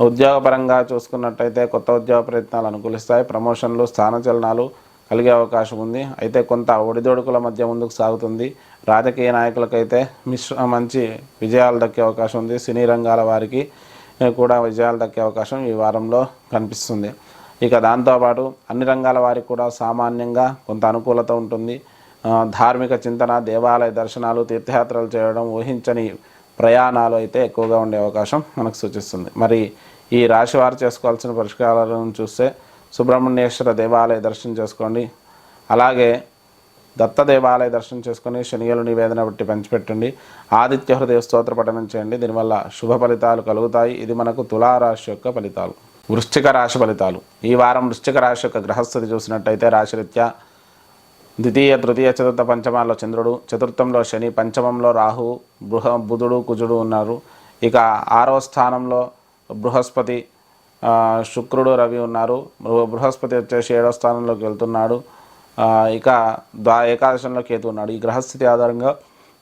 ఉద్యోగపరంగా చూసుకున్నట్టయితే కొత్త ఉద్యోగ ప్రయత్నాలు అనుకూలిస్తాయి. ప్రమోషన్లు, స్థానచలనాలు కలిగే అవకాశం ఉంది. అయితే కొంత ఒడిదొడుకుల మధ్య ముందుకు సాగుతుంది. రాజకీయ నాయకులకైతే మంచి విజయాలు దక్కే అవకాశం ఉంది. సినీ రంగాల వారికి కూడా విజయాలు దక్కే అవకాశం ఈ వారంలో కనిపిస్తుంది. ఇక దాంతోపాటు అన్ని రంగాల వారికి కూడా సామాన్యంగా కొంత అనుకూలత ఉంటుంది. ధార్మిక చింతన, దేవాలయ దర్శనాలు, తీర్థయాత్రలు చేయడం, ఊహించని ప్రయాణాలు అయితే ఎక్కువగా ఉండే అవకాశం మనకు సూచిస్తుంది. మరి ఈ రాశి వారు చేసుకోవాల్సిన పరిష్కారాలను చూస్తే సుబ్రహ్మణ్యేశ్వర దేవాలయ దర్శనం చేసుకోండి. అలాగే దత్త దేవాలయ దర్శనం చేసుకొని శనిగలు నివేదన బట్టి పంచిపెట్టండి. ఆదిత్య హృదయ స్తోత్ర పఠనం చేయండి. దీనివల్ల శుభ ఫలితాలు కలుగుతాయి. ఇది మనకు తులారాశి యొక్క ఫలితాలు. వృశ్చిక రాశి ఫలితాలు. ఈ వారం వృశ్చిక రాశి యొక్క గ్రహస్థితి చూసినట్టయితే రాశిరీత్యా ద్వితీయ, తృతీయ, చతుర్థ, పంచమాల్లో చంద్రుడు, చతుర్థంలో శని, పంచమంలో రాహు, బుధుడు, కుజుడు ఉన్నారు. ఇక 6వ స్థానంలో బృహస్పతి, శుక్రుడు, రవి ఉన్నారు. బృహస్పతి వచ్చేసి 7వ స్థానంలోకి వెళ్తున్నాడు. ఇక ఏకాదశంలో కేతు ఉన్నాడు. ఈ గ్రహస్థితి ఆధారంగా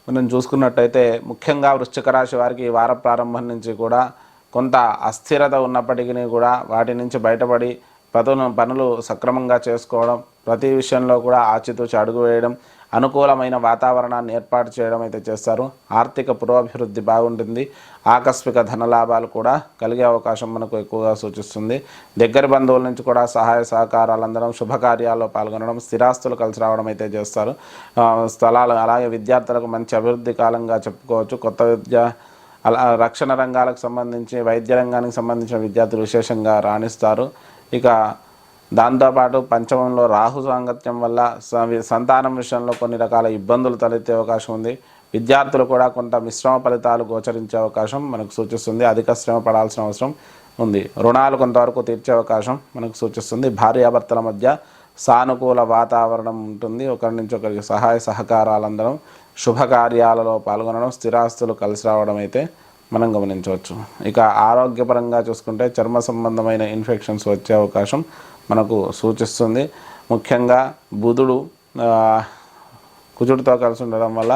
మనం చూసుకున్నట్టయితే ముఖ్యంగా వృశ్చిక రాశి వారికి ఈ వార ప్రారంభం నుంచి కూడా కొంత అస్థిరత ఉన్నప్పటికీ కూడా వాటి నుంచి బయటపడి పనులు సక్రమంగా చేసుకోవడం, ప్రతి విషయంలో కూడా ఆచితూచి అడుగు వేయడం, అనుకూలమైన వాతావరణాన్ని ఏర్పాటు చేయడం అయితే చేస్తారు. ఆర్థిక పురోభివృద్ధి బాగుంటుంది. ఆకస్మిక ధనలాభాలు కూడా కలిగే అవకాశం మనకు ఎక్కువగా సూచిస్తుంది. దగ్గర బంధువుల నుంచి కూడా సహాయ సహకారాలు అందడం, శుభకార్యాల్లో పాల్గొనడం, స్థిరాస్తులు కలిసి రావడం అయితే చేస్తారు. స్థలాలు, అలాగే విద్యార్థులకు మంచి అభివృద్ధి కాలంగా చెప్పుకోవచ్చు. కొత్త రక్షణ రంగాలకు సంబంధించి, వైద్య రంగానికి సంబంధించిన విద్యార్థులు విశేషంగా రాణిస్తారు. ఇక దాంతోపాటు పంచమంలో రాహు సాంగత్యం వల్ల సంతానం విషయంలో కొన్ని రకాల ఇబ్బందులు తలెత్తే అవకాశం ఉంది. విద్యార్థులు కూడా కొంత మిశ్రమ ఫలితాలు గోచరించే అవకాశం మనకు సూచిస్తుంది. అధిక శ్రమ పడాల్సిన అవసరం ఉంది. రుణాలు కొంతవరకు తీర్చే అవకాశం మనకు సూచిస్తుంది. భార్యాభర్తల మధ్య సానుకూల వాతావరణం ఉంటుంది. ఒకరి నుంచి ఒకరికి సహాయ సహకారాలు అందడం, శుభకార్యాలలో పాల్గొనడం, స్థిరాస్తులు కలిసి రావడం అయితే మనం గమనించవచ్చు. ఇక ఆరోగ్యపరంగా చూసుకుంటే చర్మ సంబంధమైన ఇన్ఫెక్షన్స్ వచ్చే అవకాశం మనకు సూచిస్తుంది. ముఖ్యంగా బుధుడు కుజుడితో కలిసి ఉండడం వల్ల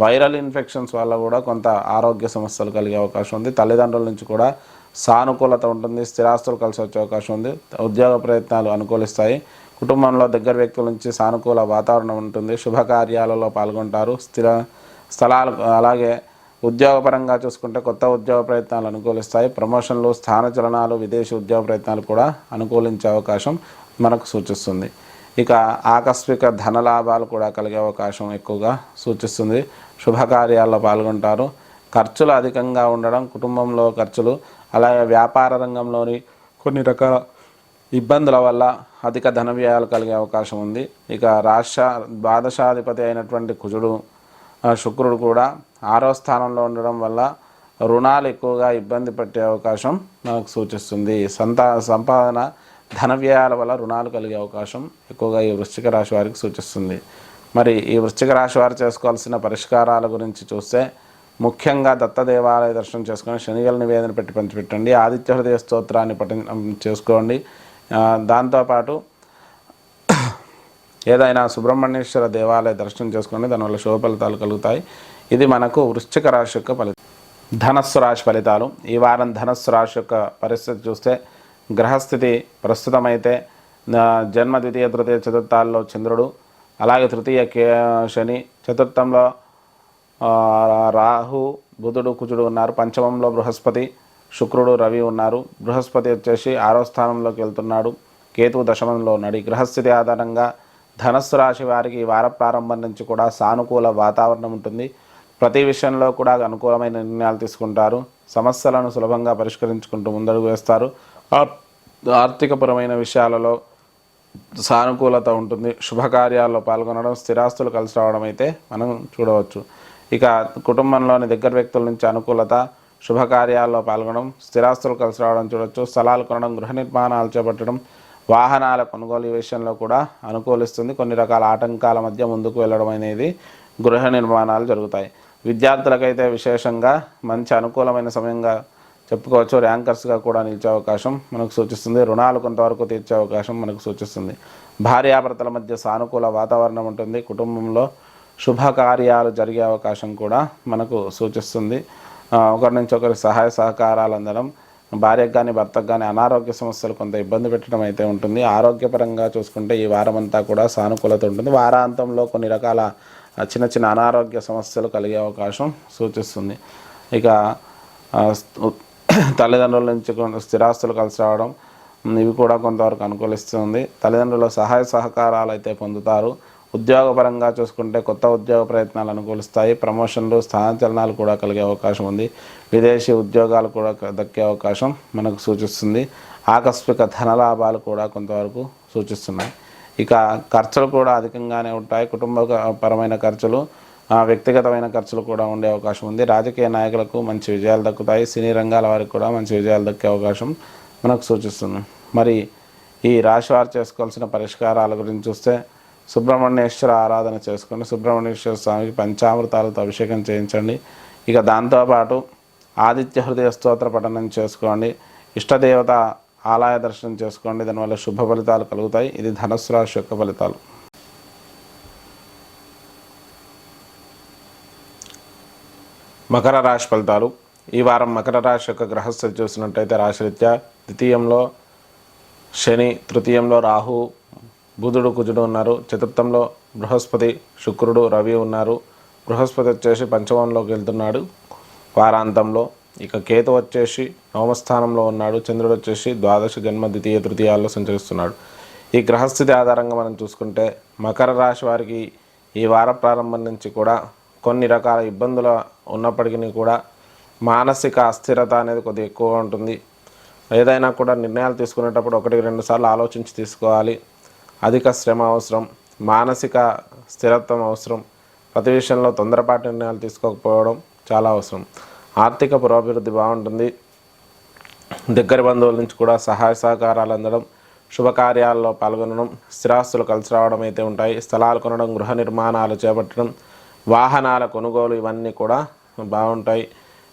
వైరల్ ఇన్ఫెక్షన్స్ వల్ల కూడా కొంత ఆరోగ్య సమస్యలు కలిగే అవకాశం ఉంది. తల్లిదండ్రుల నుంచి కూడా సానుకూలత ఉంటుంది. స్థిరాస్తులు కలిసి వచ్చే అవకాశం ఉంది. ఉద్యోగ ప్రయత్నాలు అనుకూలిస్తాయి. కుటుంబంలో దగ్గర వ్యక్తుల నుంచి సానుకూల వాతావరణం ఉంటుంది. శుభకార్యాలలో పాల్గొంటారు. స్థలాలు, అలాగే ఉద్యోగపరంగా చూసుకుంటే కొత్త ఉద్యోగ ప్రయత్నాలు అనుకూలిస్తాయి. ప్రమోషన్లు, స్థానచలనాలు, విదేశీ ఉద్యోగ ప్రయత్నాలు కూడా అనుకూలించే అవకాశం మనకు సూచిస్తుంది. ఇక ఆకస్మిక ధనలాభాలు కూడా కలిగే అవకాశం ఎక్కువగా సూచిస్తుంది. శుభకార్యాల్లో పాల్గొంటారు. ఖర్చులు అధికంగా ఉండడం, కుటుంబంలో ఖర్చులు, అలాగే వ్యాపార రంగంలోని కొన్ని రకాల ఇబ్బందుల వల్ల అధిక ధన వ్యయాలు కలిగే అవకాశం ఉంది. ఇక ద్వాదశాధిపతి అయినటువంటి కుజుడు శుక్రుడు కూడా 6వ స్థానంలో ఉండడం వల్ల రుణాలు ఎక్కువగా ఇబ్బంది పెట్టే అవకాశం మనకు సూచిస్తుంది. సంపాదన ధన వ్యయాల వల్ల రుణాలు కలిగే అవకాశం ఎక్కువగా ఈ వృశ్చిక రాశి వారికి సూచిస్తుంది. మరి ఈ వృశ్చిక రాశి వారు చేసుకోవాల్సిన పరిష్కారాల గురించి చూస్తే ముఖ్యంగా దత్త దేవాలయ దర్శనం చేసుకొని శనిగల నివేదన పెట్టి పంచిపెట్టండి. ఆదిత్య హృదయ స్తోత్రాన్ని చేసుకోండి. దాంతోపాటు ఏదైనా సుబ్రహ్మణ్యేశ్వర దేవాలయ దర్శనం చేసుకోండి. దానివల్ల శుభ ఫలితాలు కలుగుతాయి. ఇది మనకు వృశ్చిక రాశి యొక్క ఫలితం. ధనస్సు రాశి ఫలితాలు. ఈ వారం ధనస్సు రాశి యొక్క పరిస్థితి చూస్తే గ్రహస్థితి ప్రస్తుతమైతే జన్మ ద్వితీయ తృతీయ చతుర్థాల్లో చంద్రుడు, అలాగే తృతీయ శని, చతుర్థంలో రాహు బుధుడు కుజుడు ఉన్నారు. పంచమంలో బృహస్పతి శుక్రుడు రవి ఉన్నారు. బృహస్పతి వచ్చేసి 6వ స్థానంలోకి వెళ్తున్నాడు. కేతువు దశమంలో ఉన్నాడు. ఈ గ్రహస్థితి ఆధారంగా ధనస్సు రాశి వారికి ఈ వార ప్రారంభం నుంచి కూడా సానుకూల వాతావరణం ఉంటుంది. ప్రతి విషయంలో కూడా అనుకూలమైన నిర్ణయాలు తీసుకుంటారు. సమస్యలను సులభంగా పరిష్కరించుకుంటూ ముందడుగు వేస్తారు. ఆర్థికపరమైన విషయాలలో సానుకూలత ఉంటుంది. శుభకార్యాల్లో పాల్గొనడం, స్థిరాస్తులు కలిసి రావడం అయితే మనం చూడవచ్చు. ఇక కుటుంబంలోని దగ్గర వ్యక్తుల నుంచి అనుకూలత, శుభకార్యాల్లో పాల్గొనడం, స్థిరాస్తులు కలిసి రావడం చూడవచ్చు. స్థలాలు కొనడం, గృహ నిర్మాణాలు చేపట్టడం, వాహనాల కొనుగోలు విషయంలో కూడా అనుకూలిస్తుంది. కొన్ని రకాల ఆటంకాల మధ్య ముందుకు వెళ్ళడం అనేది గృహ నిర్మాణాలు జరుగుతాయి. విద్యార్థులకైతే విశేషంగా మంచి అనుకూలమైన సమయంగా చెప్పుకోవచ్చు. ర్యాంకర్స్గా కూడా నిలిచే అవకాశం మనకు సూచిస్తుంది. రుణాలు కొంతవరకు తీర్చే అవకాశం మనకు సూచిస్తుంది. భార్యాభర్తల మధ్య సానుకూల వాతావరణం ఉంటుంది. కుటుంబంలో శుభకార్యాలు జరిగే అవకాశం కూడా మనకు సూచిస్తుంది. ఒకరి నుంచి ఒకరి సహాయ సహకారాలు అందడం, భార్యకు కానీ భర్తకు కానీ అనారోగ్య సమస్యలు కొంత ఇబ్బంది పెట్టడం అయితే ఉంటుంది. ఆరోగ్యపరంగా చూసుకుంటే ఈ వారం అంతా కూడా సానుకూలత ఉంటుంది. వారాంతంలో కొన్ని రకాల చిన్న చిన్న అనారోగ్య సమస్యలు కలిగే అవకాశం సూచిస్తుంది. ఇక తల్లిదండ్రుల నుంచి స్థిరాస్తులు కలిసి రావడం ఇవి కూడా కొంతవరకు అనుకూలిస్తుంది. తల్లిదండ్రుల సహాయ సహకారాలు అయితే పొందుతారు. ఉద్యోగపరంగా చూసుకుంటే కొత్త ఉద్యోగ ప్రయత్నాలు అనుకూలిస్తాయి. ప్రమోషన్లు, స్థానచలనాలు కూడా కలిగే అవకాశం ఉంది. విదేశీ ఉద్యోగాలు కూడా దక్కే అవకాశం మనకు సూచిస్తుంది. ఆకస్మిక ధనలాభాలు కూడా కొంతవరకు సూచిస్తున్నాయి. ఇక ఖర్చులు కూడా అధికంగానే ఉంటాయి. కుటుంబపరమైన ఖర్చులు, వ్యక్తిగతమైన ఖర్చులు కూడా ఉండే అవకాశం ఉంది. రాజకీయ నాయకులకు మంచి విజయాలు దక్కుతాయి. సినీ రంగాల వారికి కూడా మంచి విజయాలు దక్కే అవకాశం మనకు సూచిస్తుంది. మరి ఈ రాశి వారు చేసుకోవాల్సిన పరిష్కారాల గురించి చూస్తే సుబ్రహ్మణ్యేశ్వర ఆరాధన చేసుకొని సుబ్రహ్మణ్యేశ్వర స్వామికి పంచామృతాలతో అభిషేకం చేయించండి. ఇక దాంతోపాటు ఆదిత్య హృదయ స్తోత్ర పఠనం చేసుకోండి. ఇష్టదేవత ఆలయ దర్శనం చేసుకోండి. దానివల్ల శుభ ఫలితాలు కలుగుతాయి. ఇది ధనుస్సు రాశి యొక్క ఫలితాలు. మకర రాశి ఫలితాలు. ఈ వారం మకర రాశి యొక్క గ్రహస్థితి చూసినట్టయితే రాశిరీత్యా ద్వితీయంలో శని, తృతీయంలో రాహు బుధుడు కుజుడు ఉన్నారు. చతుర్థంలో బృహస్పతి శుక్రుడు రవి ఉన్నారు. బృహస్పతి వచ్చేసి పంచమంలోకి వెళ్తున్నాడు వారాంతంలో. ఇక కేతు వచ్చేసి నవమస్థానంలో ఉన్నాడు. చంద్రుడు వచ్చేసి ద్వాదశ జన్మ ద్వితీయ తృతీయాల్లో సంచరిస్తున్నాడు. ఈ గ్రహస్థితి ఆధారంగా మనం చూసుకుంటే మకర రాశి వారికి ఈ వార ప్రారంభం నుంచి కూడా కొన్ని రకాల ఇబ్బందులు ఉన్నప్పటికీ కూడా మానసిక అస్థిరత అనేది కొద్దిగా ఎక్కువ ఉంటుంది. ఏదైనా కూడా నిర్ణయాలు తీసుకునేటప్పుడు 1-2 సార్లు ఆలోచించి తీసుకోవాలి. అధిక శ్రమ అవసరం, మానసిక స్థిరత్వం అవసరం. ప్రతి విషయంలో తొందరపాటు నిర్ణయాలు తీసుకోకపోవడం చాలా అవసరం. ఆర్థిక పురోభివృద్ధి బాగుంటుంది. దగ్గర బంధువుల నుంచి కూడా సహాయ సహకారాలు అందడం, శుభకార్యాల్లో పాల్గొనడం, స్థిరాస్తులు కలిసి రావడం అయితే ఉంటాయి. స్థలాలు కొనడం, గృహ నిర్మాణాలు చేపట్టడం, వాహనాల కొనుగోలు ఇవన్నీ కూడా బాగుంటాయి.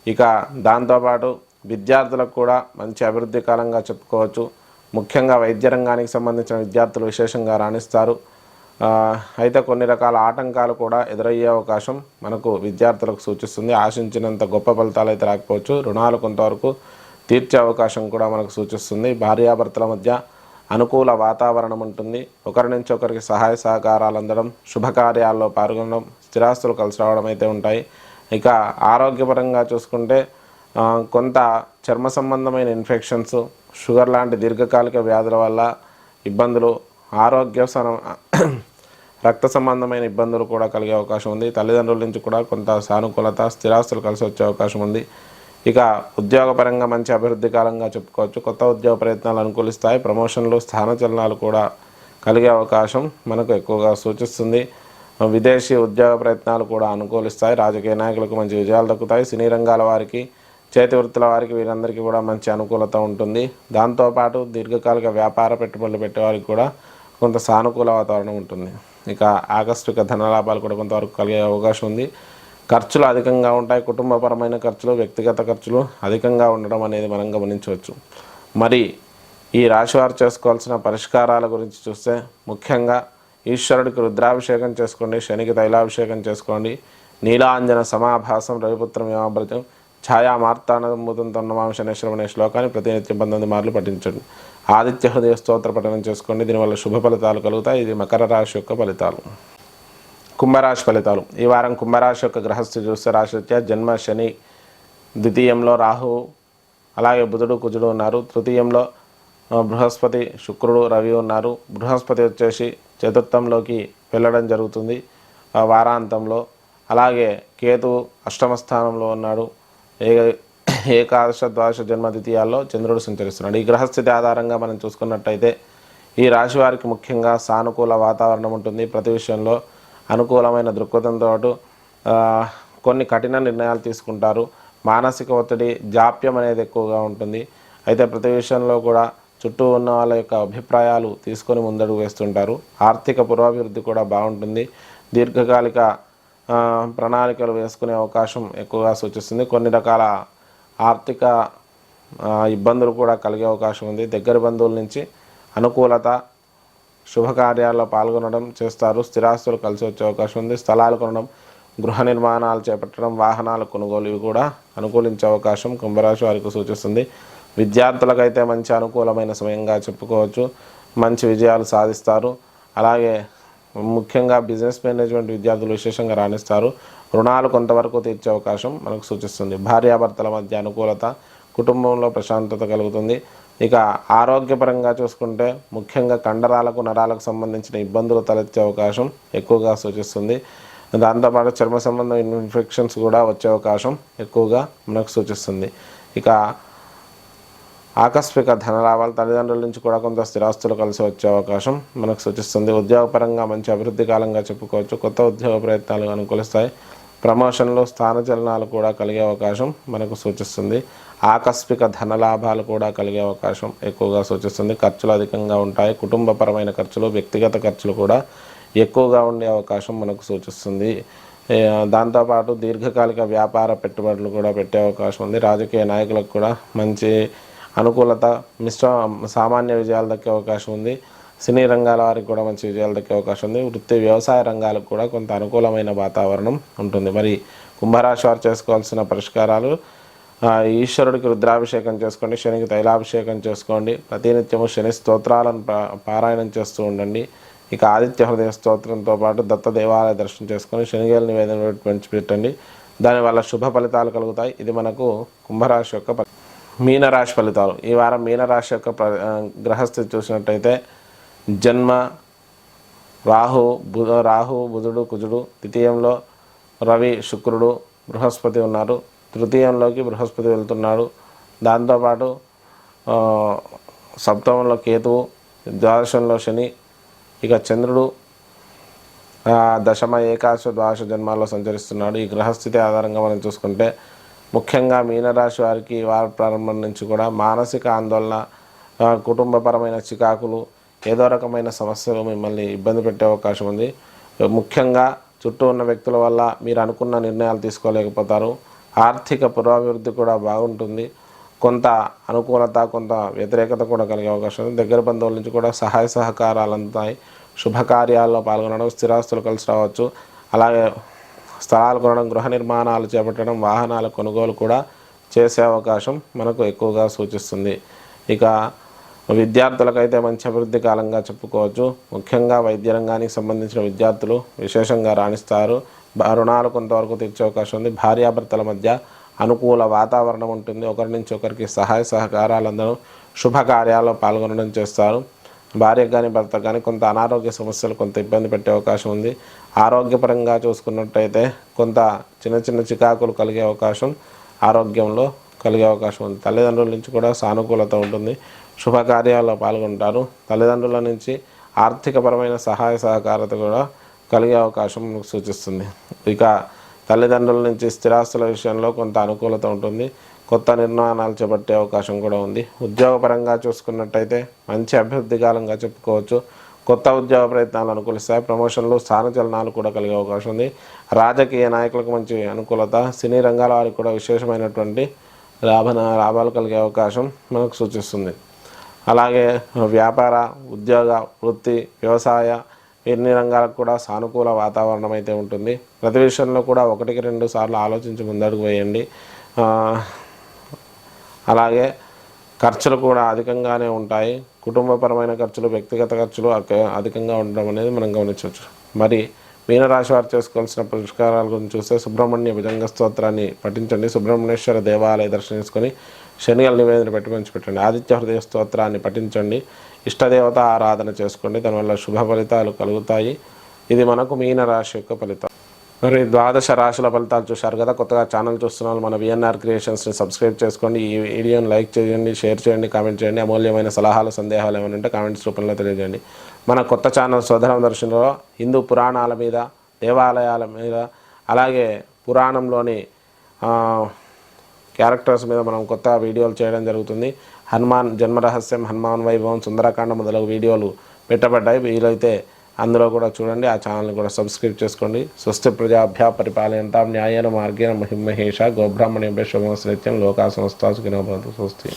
ఇక దాంతోపాటు విద్యార్థులకు కూడా మంచి అభివృద్ధి కాలంగా చెప్పుకోవచ్చు. ముఖ్యంగా వైద్య రంగానికి సంబంధించిన విద్యార్థులు విశేషంగా రాణిస్తారు. అయితే కొన్ని రకాల ఆటంకాలు కూడా ఎదురయ్యే అవకాశం మనకు విద్యార్థులకు సూచిస్తుంది. ఆశించినంత గొప్ప ఫలితాలు అయితే రాకపోవచ్చు. రుణాలు కొంతవరకు తీర్చే అవకాశం కూడా మనకు సూచిస్తుంది. భార్యాభర్తల మధ్య అనుకూల వాతావరణం ఉంటుంది. ఒకరి నుంచి ఒకరికి సహాయ సహకారాలు అందడం, శుభకార్యాల్లో పాల్గొనడం, స్థిరాస్తులు కలిసి రావడం అయితే ఉంటాయి. ఇక ఆరోగ్యపరంగా చూసుకుంటే కొంత చర్మ సంబంధమైన ఇన్ఫెక్షన్స్, షుగర్ లాంటి దీర్ఘకాలిక వ్యాధుల వల్ల ఇబ్బందులు, రక్త సంబంధమైన ఇబ్బందులు కూడా కలిగే అవకాశం ఉంది. తల్లిదండ్రుల నుంచి కూడా కొంత సానుకూలత, స్థిరాస్తులు కలిసి వచ్చే అవకాశం ఉంది. ఇక ఉద్యోగపరంగా మంచి అభివృద్ధి కాలంగా చెప్పుకోవచ్చు. కొత్త ఉద్యోగ ప్రయత్నాలు అనుకూలిస్తాయి. ప్రమోషన్లు, స్థానచలనాలు కూడా కలిగే అవకాశం మనకు ఎక్కువగా సూచిస్తుంది. విదేశీ ఉద్యోగ ప్రయత్నాలు కూడా అనుకూలిస్తాయి. రాజకీయ నాయకులకు మంచి విజయాలు దక్కుతాయి. సినీ రంగాల వారికి, చేతి వృత్తుల వారికి వీరందరికీ కూడా మంచి అనుకూలత ఉంటుంది. దాంతోపాటు దీర్ఘకాలిక వ్యాపార పెట్టుబడులు పెట్టే వారికి కూడా కొంత సానుకూల వాతావరణం ఉంటుంది. ఇక ఆకస్మిక ధనలాభాలు కూడా కొంతవరకు కలిగే అవకాశం ఉంది. ఖర్చులు అధికంగా ఉంటాయి. కుటుంబపరమైన ఖర్చులు, వ్యక్తిగత ఖర్చులు అధికంగా ఉండడం అనేది మనం గమనించవచ్చు. మరి ఈ రాశివారు చేసుకోవాల్సిన పరిష్కారాల గురించి చూస్తే ముఖ్యంగా ఈశ్వరుడికి రుద్రాభిషేకం చేసుకోండి, శనికి తైలాభిషేకం చేసుకోండి, నీలాంజన సమాభాసం రవిపుత్రం యమాభృతం ఛాయా మార్తానముదం తన్నమాం శనేశ్వరం అనే శ్లోకాన్ని ప్రతినిత్యం 19 మార్లు పఠించండి. ఆదిత్య హృదయ స్తోత్ర పఠనం చేసుకోండి. దీనివల్ల శుభ ఫలితాలు కలుగుతాయి. ఇది మకర రాశి యొక్క ఫలితాలు. కుంభరాశి ఫలితాలు. ఈ వారం కుంభరాశి యొక్క గ్రహస్థితి చూస్తే రాశిరీత్యా జన్మ శని, ద్వితీయంలో రాహు, అలాగే బుధుడు కుజుడు ఉన్నారు. తృతీయంలో బృహస్పతి, శుక్రుడు, రవి ఉన్నారు. బృహస్పతి వచ్చేసి చతుర్థంలోకి వెళ్ళడం జరుగుతుంది వారాంతంలో. అలాగే కేతువు అష్టమ స్థానంలో ఉన్నాడు. ఏకాదశ, ద్వాదశ జన్మ ద్వితీయాల్లో చంద్రుడు సంచరిస్తున్నాడు. ఈ గ్రహస్థితి ఆధారంగా మనం చూసుకున్నట్టయితే ఈ రాశి వారికి ముఖ్యంగా సానుకూల వాతావరణం ఉంటుంది. ప్రతి విషయంలో అనుకూలమైన దృక్పథంతో కొన్ని కఠిన నిర్ణయాలు తీసుకుంటారు. మానసిక ఒత్తిడి, జాప్యం అనేది ఎక్కువగా ఉంటుంది. అయితే ప్రతి విషయంలో కూడా చుట్టూ ఉన్న వాళ్ళ యొక్క అభిప్రాయాలు తీసుకొని ముందడుగు వేస్తుంటారు. ఆర్థిక పురోభివృద్ధి కూడా బాగుంటుంది. దీర్ఘకాలిక ప్రణాళికలు వేసుకునే అవకాశం ఎక్కువగా సూచిస్తుంది. కొన్ని రకాల ఆర్థిక ఇబ్బందులు కూడా కలిగే అవకాశం ఉంది. దగ్గర బంధువుల నుంచి అనుకూలత, శుభకార్యాల్లో పాల్గొనడం చేస్తారు. స్థిరాస్తులు కలిసి వచ్చే అవకాశం ఉంది. స్థలాలు కొనడం, గృహ నిర్మాణాలు చేపట్టడం, వాహనాల కొనుగోలు ఇవి కూడా అనుకూలించే అవకాశం కుంభరాశి వారికి సూచిస్తుంది. విద్యార్థులకైతే మంచి అనుకూలమైన సమయంగా చెప్పుకోవచ్చు. మంచి విజయాలు సాధిస్తారు. అలాగే ముఖ్యంగా బిజినెస్ మేనేజ్మెంట్ విద్యార్థులు విశేషంగా రాణిస్తారు. రుణాలు కొంతవరకు తీర్చే అవకాశం మనకు సూచిస్తుంది. భార్యాభర్తల మధ్య అనుకూలత, కుటుంబంలో ప్రశాంతత కలుగుతుంది. ఇక ఆరోగ్యపరంగా చూసుకుంటే ముఖ్యంగా కండరాలకు, నరాలకు సంబంధించిన ఇబ్బందులు తలెత్తే అవకాశం ఎక్కువగా సూచిస్తుంది. దాంతోపాటు చర్మ సంబంధం ఇన్ఫెక్షన్స్ కూడా వచ్చే అవకాశం ఎక్కువగా మనకు సూచిస్తుంది. ఇక ఆకస్మిక ధనలాభాలు, తల్లిదండ్రుల నుంచి కూడా కొంత స్థిరాస్తులు కలిసి వచ్చే అవకాశం మనకు సూచిస్తుంది. ఉద్యోగపరంగా మంచి అభివృద్ధి కాలంగా చెప్పుకోవచ్చు. కొత్త ఉద్యోగ ప్రయత్నాలు అనుకూలిస్తాయి. ప్రమోషన్లు, స్థానచలనాలు కూడా కలిగే అవకాశం మనకు సూచిస్తుంది. ఆకస్మిక ధనలాభాలు కూడా కలిగే అవకాశం ఎక్కువగా సూచిస్తుంది. ఖర్చులు అధికంగా ఉంటాయి. కుటుంబపరమైన ఖర్చులు, వ్యక్తిగత ఖర్చులు కూడా ఎక్కువగా ఉండే అవకాశం మనకు సూచిస్తుంది. దాంతోపాటు దీర్ఘకాలిక వ్యాపార పెట్టుబడులు కూడా పెట్టే అవకాశం ఉంది. రాజకీయ నాయకులకు కూడా మంచి అనుకూలత, సామాన్య విజయాలు దక్కే అవకాశం ఉంది. సినీ రంగాల వారికి కూడా మంచి విజయాలు దక్కే అవకాశం ఉంది. వృత్తి వ్యవసాయ రంగాలకు కూడా కొంత అనుకూలమైన వాతావరణం ఉంటుంది. మరి కుంభరాశి వారు చేసుకోవాల్సిన పరిష్కారాలు: ఈశ్వరుడికి రుద్రాభిషేకం చేసుకోండి, శనికి తైలాభిషేకం చేసుకోండి, ప్రతినిత్యము శని స్తోత్రాలను పారాయణం చేస్తూ ఉండండి. ఇక ఆదిత్య హృదయ స్తోత్రంతో పాటు దత్త దేవాలయ దర్శనం చేసుకొని శనిగేల నివేదన పంచిపెట్టండి. దానివల్ల శుభ ఫలితాలు కలుగుతాయి. ఇది మనకు కుంభరాశి యొక్క మీనరాశి ఫలితాలు. ఈ వారం మీనరాశి యొక్క గ్రహస్థితి చూసినట్టయితే జన్మ రాహు, బుధుడు, కుజుడు, ద్వితీయంలో రవి, శుక్రుడు, బృహస్పతి ఉన్నారు. తృతీయంలోకి బృహస్పతి వెళ్తున్నాడు. దాంతోపాటు సప్తమంలో కేతువు, ద్వాదశంలో శని, ఇక చంద్రుడు దశమ, ఏకాదశ, ద్వాదశ జన్మాల్లో సంచరిస్తున్నాడు. ఈ గ్రహస్థితి ఆధారంగా మనం చూసుకుంటే ముఖ్యంగా మీనరాశి వారికి వార ప్రారంభం నుంచి కూడా మానసిక ఆందోళన, కుటుంబపరమైన చికాకులు, ఏదో రకమైన సమస్యలు మిమ్మల్ని ఇబ్బంది పెట్టే అవకాశం ఉంది. ముఖ్యంగా చుట్టూ ఉన్న వ్యక్తుల వల్ల మీరు అనుకున్న నిర్ణయాలు తీసుకోలేకపోతారు. ఆర్థిక పురోభివృద్ధి కూడా బాగుంటుంది. కొంత అనుకూలత, కొంత వ్యతిరేకత కూడా కలిగే అవకాశం ఉంది. దగ్గర బంధువుల నుంచి కూడా సహాయ సహకారాలు అందుతాయి. శుభకార్యాల్లో పాల్గొనడం, స్థిరాస్తులు కలిసి రావచ్చు. అలాగే స్థలాలు కొనడం, గృహ నిర్మాణాలు చేపట్టడం, వాహనాల కొనుగోలు కూడా చేసే అవకాశం మనకు ఎక్కువగా సూచిస్తుంది. ఇక విద్యార్థులకైతే మంచి అభివృద్ధి కాలంగా చెప్పుకోవచ్చు. ముఖ్యంగా వైద్య రంగానికి సంబంధించిన విద్యార్థులు విశేషంగా రాణిస్తారు. రుణాలు కొంతవరకు తీర్చే అవకాశం ఉంది. భార్యాభర్తల మధ్య అనుకూల వాతావరణం ఉంటుంది. ఒకరి నుంచి ఒకరికి సహాయ సహకారాలందరూ శుభకార్యాల్లో పాల్గొనడం చేస్తారు. భార్యకు కానీ భర్తకు కానీ కొంత అనారోగ్య సమస్యలు కొంత ఇబ్బంది పెట్టే అవకాశం ఉంది. ఆరోగ్యపరంగా చూసుకున్నట్టయితే కొంత చిన్న చిన్న చికాకులు కలిగే అవకాశం ఆరోగ్యంలో కలిగే అవకాశం ఉంది. తల్లిదండ్రుల నుంచి కూడా సానుకూలత ఉంటుంది. శుభకార్యాల్లో పాల్గొంటారు. తల్లిదండ్రుల నుంచి ఆర్థికపరమైన సహాయ సహకారత కూడా కలిగే అవకాశం మనకు సూచిస్తుంది. ఇక తల్లిదండ్రుల నుంచి స్థిరాస్తుల విషయంలో కొంత అనుకూలత ఉంటుంది. కొత్త నిర్మాణాలు చేపట్టే అవకాశం కూడా ఉంది. ఉద్యోగపరంగా చూసుకున్నట్టయితే మంచి అభివృద్ధి కాలంగా చెప్పుకోవచ్చు. కొత్త ఉద్యోగ ప్రయత్నాలు అనుకూలిస్తాయి. ప్రమోషన్లు, స్థానచలనాలు కూడా కలిగే అవకాశం ఉంది. రాజకీయ నాయకులకు మంచి అనుకూలత, సినీ రంగాల వారికి కూడా విశేషమైనటువంటి లాభాలు కలిగే అవకాశం మనకు సూచిస్తుంది. అలాగే వ్యాపార, ఉద్యోగ, వృత్తి, వ్యవసాయ ఎన్ని రంగాలకు కూడా సానుకూల వాతావరణం అయితే ఉంటుంది. ప్రతి విషయంలో కూడా 1-2 సార్లు ఆలోచించి ముందడుగు వేయండి. అలాగే ఖర్చులు కూడా అధికంగానే ఉంటాయి. కుటుంబపరమైన ఖర్చులు, వ్యక్తిగత ఖర్చులు అధికంగా ఉండడం అనేది మనం గమనించవచ్చు. మరి మీనరాశి వారు చేసుకోవాల్సిన పరిష్కారాల గురించి చూస్తే సుబ్రహ్మణ్య భుజంగ స్తోత్రాన్ని పఠించండి. సుబ్రహ్మణ్యేశ్వర దేవాలయ దర్శించుకొని శనిగల నివేదన పెట్టి పంచిపెట్టండి. ఆదిత్య హృదయ స్తోత్రాన్ని పఠించండి. ఇష్టదేవత ఆరాధన చేసుకోండి. దానివల్ల శుభ ఫలితాలు కలుగుతాయి. ఇది మనకు మీనరాశి యొక్క ఫలితం. మరి 12 రాశుల ఫలితాలు చూశారు కదా. కొత్తగా ఛానల్ చూస్తున్న మన విఎన్ఆర్ క్రియేషన్స్ని సబ్స్క్రైబ్ చేసుకోండి. ఈ వీడియోని లైక్ చేయండి, షేర్ చేయండి, కామెంట్ చేయండి. అమూల్యమైన సలహాలు, సందేహాలు ఏమైనా ఉంటే కామెంట్స్ రూపంలో తెలియజేయండి. మన కొత్త ఛానల్ సోదరం దర్శనంలో హిందూ పురాణాల మీద, దేవాలయాల మీద, అలాగే పురాణంలోని క్యారెక్టర్స్ మీద మనం కొత్త వీడియోలు చేయడం జరుగుతుంది. హనుమాన్ జన్మరహస్యం, హనుమాన్ వైభవం, సుందరకాండ మొదలగు వీడియోలు పెట్టబడ్డాయి. వీలైతే అందులో కూడా చూడండి. ఆ ఛానల్ని కూడా సబ్స్క్రైబ్ చేసుకోండి. స్వస్తి ప్రజాభ్యా పరిపాలయంతాం న్యాయేన మార్గేణ మహిమహేష గోబ్రాహ్మణేభ్య శుభమస్తు నిత్యం లోకా సమస్తా సుఖినో భవంతు. స్వస్తి.